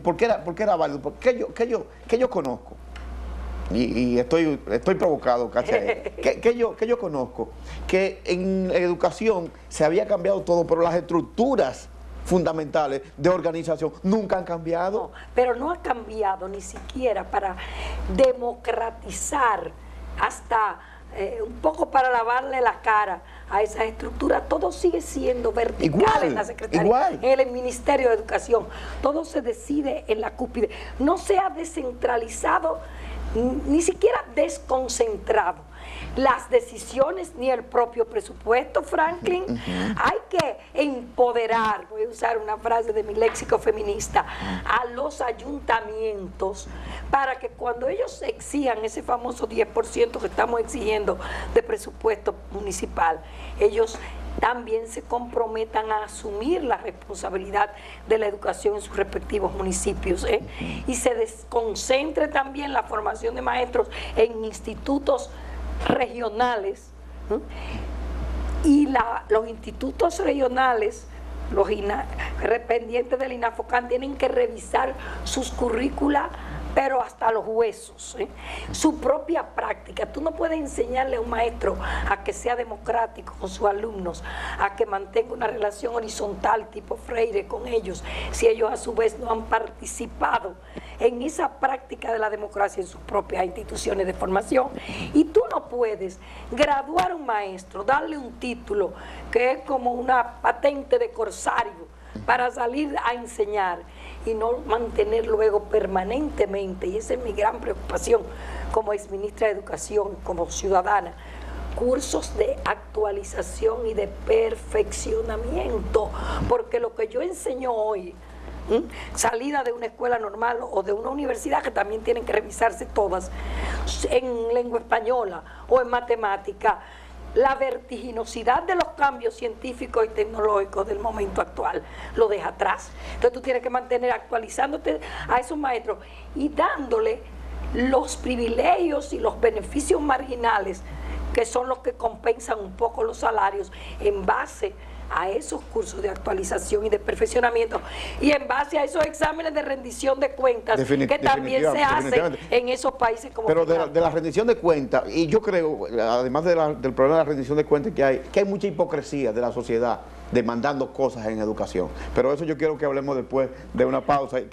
¿Por qué era válido? Porque yo conozco, y estoy provocado, ¿cachai? que yo conozco, que en educación se había cambiado todo, pero las estructuras fundamentales de organización nunca han cambiado. No, pero no ha cambiado ni siquiera para democratizar hasta un poco para lavarle la cara a esa estructura. Todo sigue siendo vertical en la Secretaría, en el Ministerio de Educación. Todo se decide en la cúspide. No se ha descentralizado, ni siquiera desconcentrado las decisiones ni el propio presupuesto, Franklin. Hay que empoderar, voy a usar una frase de mi léxico feminista, a los ayuntamientos para que cuando ellos exijan ese famoso 10% que estamos exigiendo de presupuesto municipal, ellos también se comprometan a asumir la responsabilidad de la educación en sus respectivos municipios, y se desconcentre también la formación de maestros en institutos regionales, y los institutos regionales, los dependientes del INAFOCAN, tienen que revisar sus currículas, pero hasta los huesos, su propia práctica. Tú no puedes enseñarle a un maestro a que sea democrático con sus alumnos, a que mantenga una relación horizontal tipo Freire con ellos, si ellos a su vez no han participado en esa práctica de la democracia en sus propias instituciones de formación. Y tú no puedes graduar a un maestro, darle un título que es como una patente de corsario para salir a enseñar y no mantener luego permanentemente, y esa es mi gran preocupación como exministra de Educación, como ciudadana, cursos de actualización y de perfeccionamiento, porque lo que yo enseño hoy, salida de una escuela normal o de una universidad, que también tienen que revisarse todas, en lengua española o en matemática, la vertiginosidad de los cambios científicos y tecnológicos del momento actual lo deja atrás. Entonces tú tienes que mantener actualizándote a esos maestros y dándole los privilegios y los beneficios marginales, que son los que compensan un poco los salarios, en base a esos cursos de actualización y de perfeccionamiento, y en base a esos exámenes de rendición de cuentas que también se hacen en esos países como pero de la rendición de cuentas, y yo creo, además del problema de la rendición de cuentas, que hay mucha hipocresía de la sociedad demandando cosas en educación, pero eso yo quiero que hablemos después de una pausa y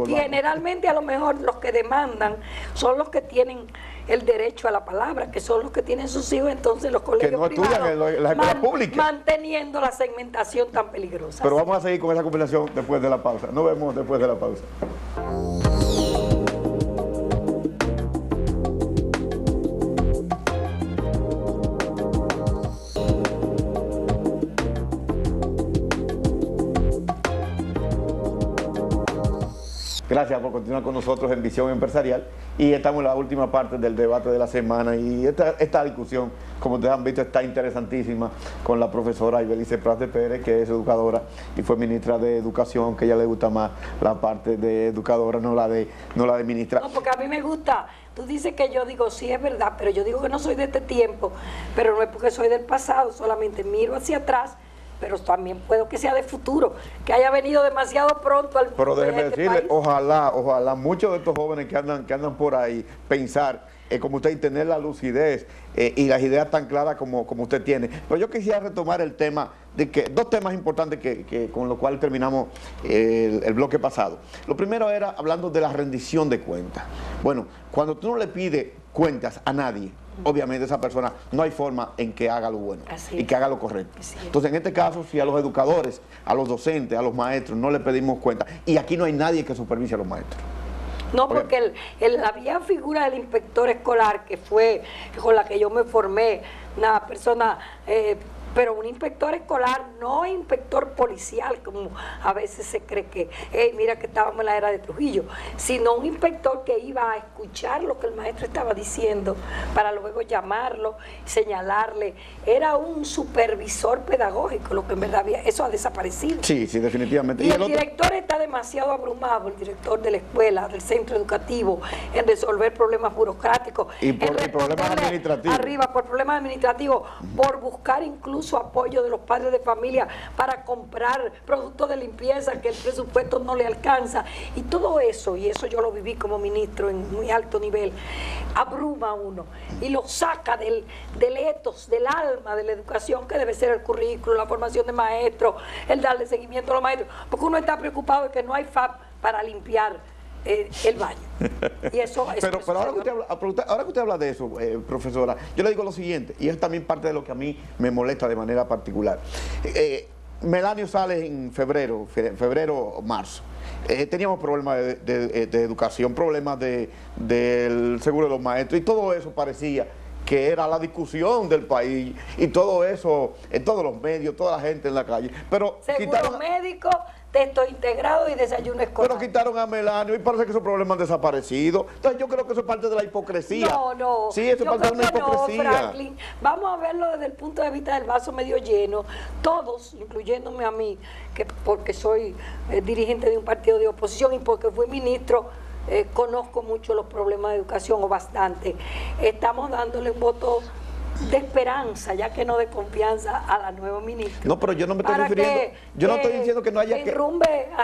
generalmente a lo mejor los que demandan son los que tienen el derecho a la palabra, que son los que tienen sus hijos, entonces los colegios que no privados en la escuela pública, manteniendo la segmentación tan peligrosa. Pero vamos a seguir con esa conversación después de la pausa. Nos vemos después de la pausa. Gracias por continuar con nosotros en Visión Empresarial, y estamos en la última parte del debate de la semana, y esta discusión, como ustedes han visto, está interesantísima con la profesora Ibelice Prat de Pérez, que es educadora y fue ministra de Educación, que a ella le gusta más la parte de educadora, no la de ministra. No, porque a mí me gusta. Tú dices que yo digo, sí, es verdad, pero yo digo que no soy de este tiempo, pero no es porque soy del pasado, solamente miro hacia atrás, pero también puedo que sea de futuro, que haya venido demasiado pronto al Pero déjeme decirle, ojalá muchos de estos jóvenes que andan por ahí pensar como usted, y tener la lucidez y las ideas tan claras como usted tiene. Pero yo quisiera retomar el tema de que dos temas importantes con los cuales terminamos el bloque pasado. Lo primero era hablando de la rendición de cuentas. Bueno, cuando tú no le pides cuentas a nadie, obviamente esa persona no hay forma en que haga lo bueno y que haga lo correcto. Entonces, en este caso, si a los educadores, a los docentes, a los maestros no le pedimos cuentas, y aquí no hay nadie que supervise a los maestros. No, porque la vieja figura del inspector escolar, que fue con la que yo me formé, una persona, pero un inspector escolar, no inspector policial, como a veces se cree que, mira que estábamos en la era de Trujillo, sino un inspector que iba a escuchar lo que el maestro estaba diciendo para luego llamarlo, señalarle. Era un supervisor pedagógico, lo que en verdad había, eso ha desaparecido. Sí, definitivamente. Y el director está demasiado abrumado, el director de la escuela, del centro educativo, en resolver problemas burocráticos, y por problemas administrativos. Por problemas administrativos, por buscar incluso incluso apoyo de los padres de familia para comprar productos de limpieza que el presupuesto no le alcanza. Y todo eso, y eso yo lo viví como ministro en muy alto nivel, abruma a uno y lo saca del etos, del alma de la educación, que debe ser el currículo, la formación de maestros, el darle seguimiento a los maestros, porque uno está preocupado de que no hay FAP para limpiar el baño. Y eso pero ahora que usted habla de eso, profesora, yo le digo lo siguiente, y es también parte de lo que a mí me molesta de manera particular. Melanio sale en febrero o marzo. Teníamos problemas de educación, problemas del seguro de los maestros, y todo eso parecía que era la discusión del país, y todo eso en todos los medios, toda la gente en la calle. Pero seguro médico, texto integrado y desayuno escolar. Pero quitaron a Melanio y parece que esos problemas han desaparecido. Entonces yo creo que eso es parte de la hipocresía. No. Sí, eso es parte de una hipocresía. No, Franklin. Vamos a verlo desde el punto de vista del vaso medio lleno. Todos, incluyéndome a mí, que porque soy dirigente de un partido de oposición y porque fui ministro, conozco mucho los problemas de educación, o bastante. Estamos dándole un voto de esperanza, ya que no de confianza, a la nueva ministra. No, pero yo no me estoy refiriendo, yo no estoy diciendo que no haya que...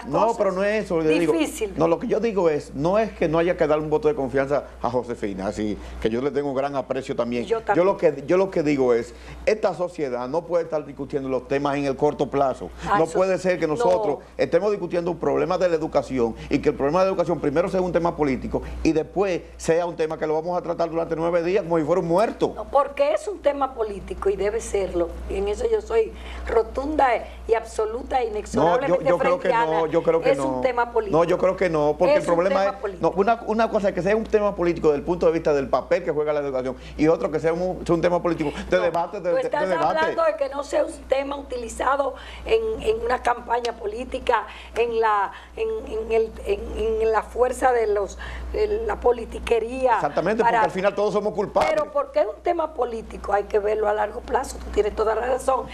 No, pero no es eso. Difícil. No, lo que yo digo no es que no haya que dar un voto de confianza a Josefina, así que yo le tengo gran aprecio también. Yo lo que digo es, esta sociedad no puede estar discutiendo los temas en el corto plazo. No puede ser que nosotros estemos discutiendo un problema de la educación y que el problema de la educación primero sea un tema político y después sea un tema que lo vamos a tratar durante 9 días como si fuera un muerto. No, porque es un tema político y debe serlo. Y en eso yo soy rotunda y absoluta e inexorablemente freudiana. Yo creo que es un tema político. No, yo creo que no, porque el problema es... No, una cosa es que sea un tema político desde el punto de vista del papel que juega la educación y otro que sea un tema político de debate. Tú estás hablando de que no sea un tema utilizado en una campaña política, en la fuerza de la politiquería. Exactamente, porque al final todos somos culpables. Pero porque es un tema político, hay que verlo a largo plazo, tú tienes toda la razón.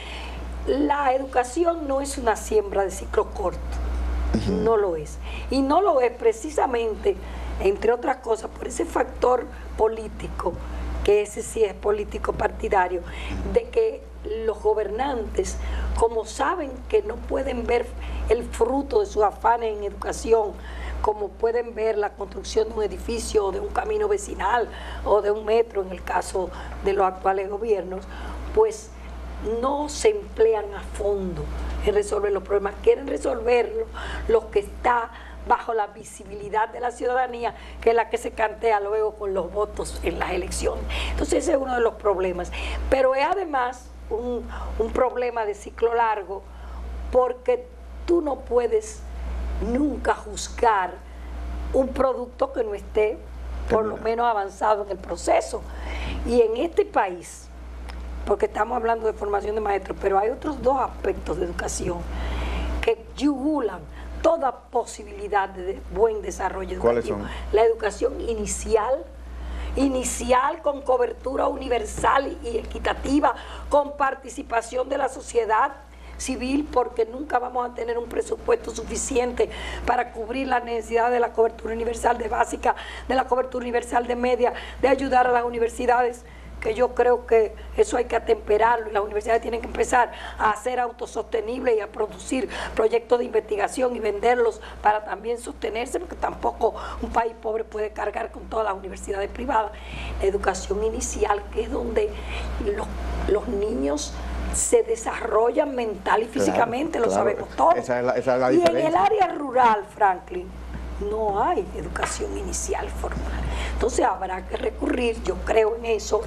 La educación no es una siembra de ciclo corto, no lo es. Y no lo es precisamente, entre otras cosas, por ese factor político, que ese sí es político partidario, de que los gobernantes, como saben que no pueden ver el fruto de sus afanes en educación, como pueden ver la construcción de un edificio, o de un camino vecinal, o de un metro en el caso de los actuales gobiernos, pues no se emplean a fondo en resolver los problemas. Quieren resolverlo lo que está bajo la visibilidad de la ciudadanía, que es la que se cantea luego con los votos en las elecciones. Entonces ese es uno de los problemas. Pero es además un problema de ciclo largo, porque tú no puedes nunca juzgar un producto que no esté por lo menos avanzado en el proceso. Y en este país, porque estamos hablando de formación de maestros, pero hay otros 2 aspectos de educación que yugulan toda posibilidad de buen desarrollo educativo. ¿Cuáles son? La educación inicial con cobertura universal y equitativa, con participación de la sociedad civil, porque nunca vamos a tener un presupuesto suficiente para cubrir la necesidad de la cobertura universal de básica, de la cobertura universal de media, de ayudar a las universidades, que yo creo que eso hay que atemperarlo, y las universidades tienen que empezar a ser autosostenibles y a producir proyectos de investigación y venderlos para también sostenerse, porque tampoco un país pobre puede cargar con todas las universidades privadas. La educación inicial, que es donde los niños se desarrollan mental y físicamente, lo sabemos todos. Esa es la y diferencia. en el área rural, Franklin, no hay educación inicial formal. Entonces habrá que recurrir, yo creo en eso,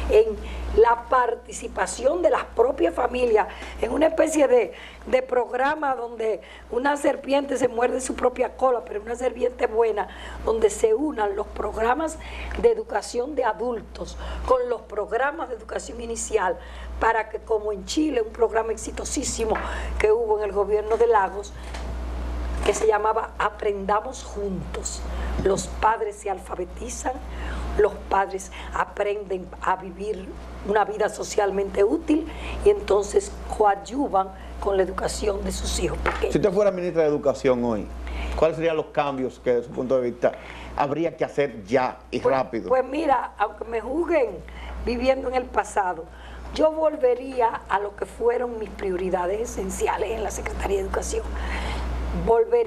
en la participación de las propias familias, en una especie de programa donde una serpiente se muerde su propia cola, pero una serpiente buena, donde se unan los programas de educación de adultos con los programas de educación inicial, para que, como en Chile, un programa exitosísimo que hubo en el gobierno de Lagos, que se llamaba Aprendamos Juntos. Los padres se alfabetizan, los padres aprenden a vivir una vida socialmente útil y entonces coadyuvan con la educación de sus hijos pequeños. Si usted fuera ministra de Educación hoy, ¿cuáles serían los cambios que, desde su punto de vista, habría que hacer ya y rápido? Pues mira, aunque me juzguen viviendo en el pasado, yo volvería a lo que fueron mis prioridades esenciales en la Secretaría de Educación. Volvería